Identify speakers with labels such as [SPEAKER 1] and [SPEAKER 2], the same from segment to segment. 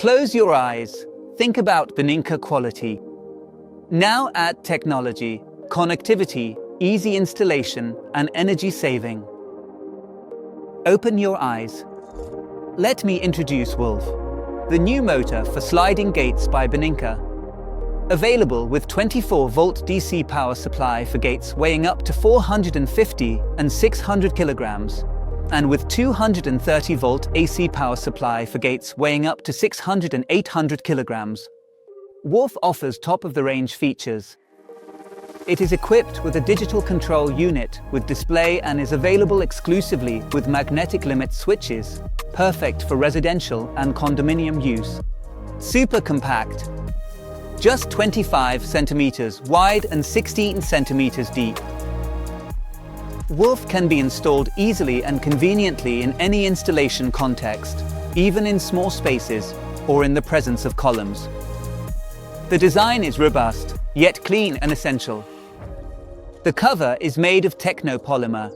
[SPEAKER 1] Close your eyes. Think about Benincà quality. Now add technology, connectivity, easy installation, and energy saving. Open your eyes. Let me introduce Wolf, the new motor for sliding gates by Benincà. Available with 24-volt DC power supply for gates weighing up to 450 and 600 kilograms, and with 230-volt AC power supply for gates weighing up to 600 and 800 kilograms. Wolf offers top-of-the-range features. It is equipped with a digital control unit with display and is available exclusively with magnetic limit switches, perfect for residential and condominium use. Super compact, just 25 centimeters wide and 16 centimeters deep. Wolf can be installed easily and conveniently in any installation context, even in small spaces or in the presence of columns. The design is robust, yet clean and essential. The cover is made of technopolymer.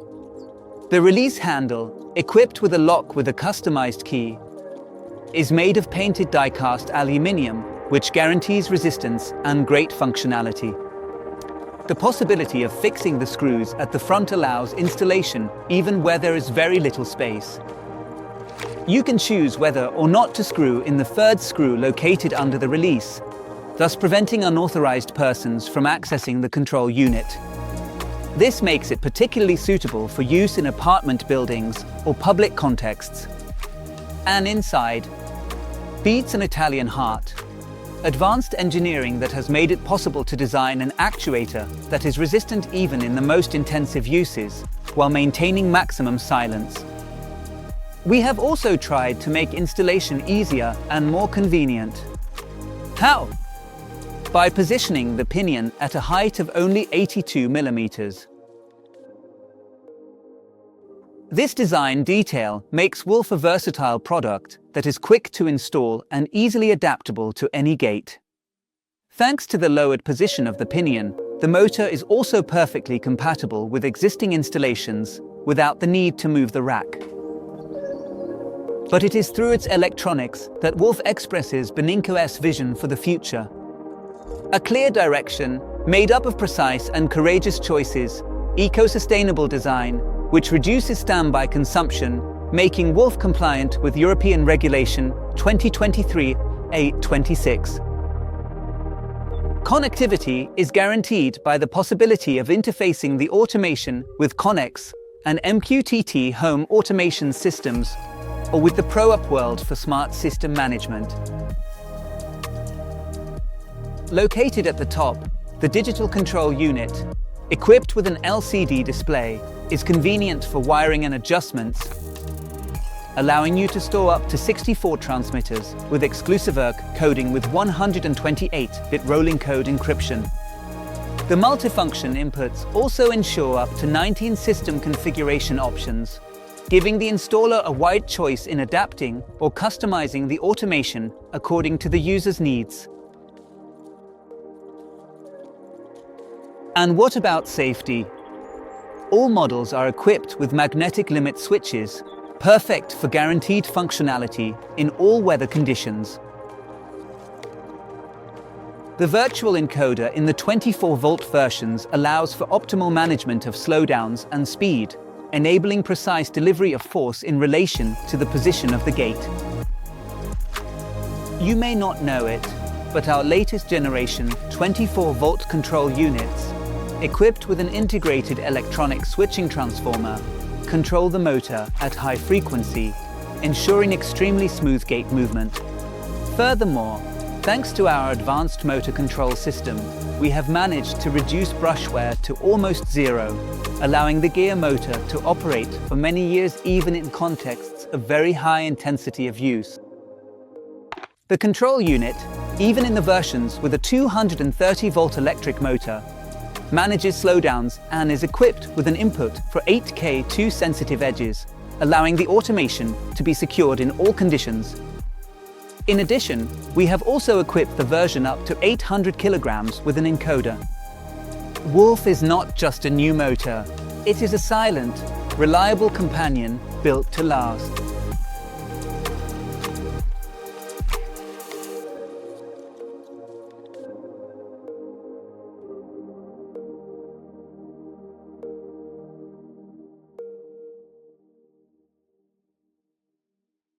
[SPEAKER 1] The release handle, equipped with a lock with a customized key, is made of painted die-cast aluminium, which guarantees resistance and great functionality. The possibility of fixing the screws at the front allows installation even where there is very little space. You can choose whether or not to screw in the third screw located under the release, thus preventing unauthorized persons from accessing the control unit. This makes it particularly suitable for use in apartment buildings or public contexts. And inside beats an Italian heart. Advanced engineering that has made it possible to design an actuator that is resistant even in the most intensive uses, while maintaining maximum silence. We have also tried to make installation easier and more convenient. How? By positioning the pinion at a height of only 82 millimeters. This design detail makes Wolf a versatile product that is quick to install and easily adaptable to any gate. Thanks to the lowered position of the pinion, the motor is also perfectly compatible with existing installations without the need to move the rack. But it is through its electronics that Wolf expresses Benincà's vision for the future. A clear direction, made up of precise and courageous choices, eco-sustainable design, which reduces standby consumption, making Wolf compliant with European Regulation 2023/826. Connectivity is guaranteed by the possibility of interfacing the automation with Connex and MQTT home automation systems, or with the ProUp World for smart system management. Located at the top, the digital control unit, equipped with an LCD display, is convenient for wiring and adjustments, allowing you to store up to 64 transmitters with exclusive ERC coding with 128-bit rolling code encryption. The multifunction inputs also ensure up to 19 system configuration options, giving the installer a wide choice in adapting or customizing the automation according to the user's needs. And what about safety? All models are equipped with magnetic limit switches, perfect for guaranteed functionality in all weather conditions. The virtual encoder in the 24-volt versions allows for optimal management of slowdowns and speed, enabling precise delivery of force in relation to the position of the gate. You may not know it, but our latest generation 24-volt control units, equipped with an integrated electronic switching transformer, control the motor at high frequency, ensuring extremely smooth gate movement. Furthermore, thanks to our advanced motor control system, we have managed to reduce brush wear to almost zero, allowing the gear motor to operate for many years even in contexts of very high intensity of use. The control unit, even in the versions with a 230-volt electric motor, manages slowdowns and is equipped with an input for 8K 2 sensitive edges, allowing the automation to be secured in all conditions. In addition, we have also equipped the version up to 800 kilograms with an encoder. Wolf is not just a new motor, it is a silent, reliable companion built to last.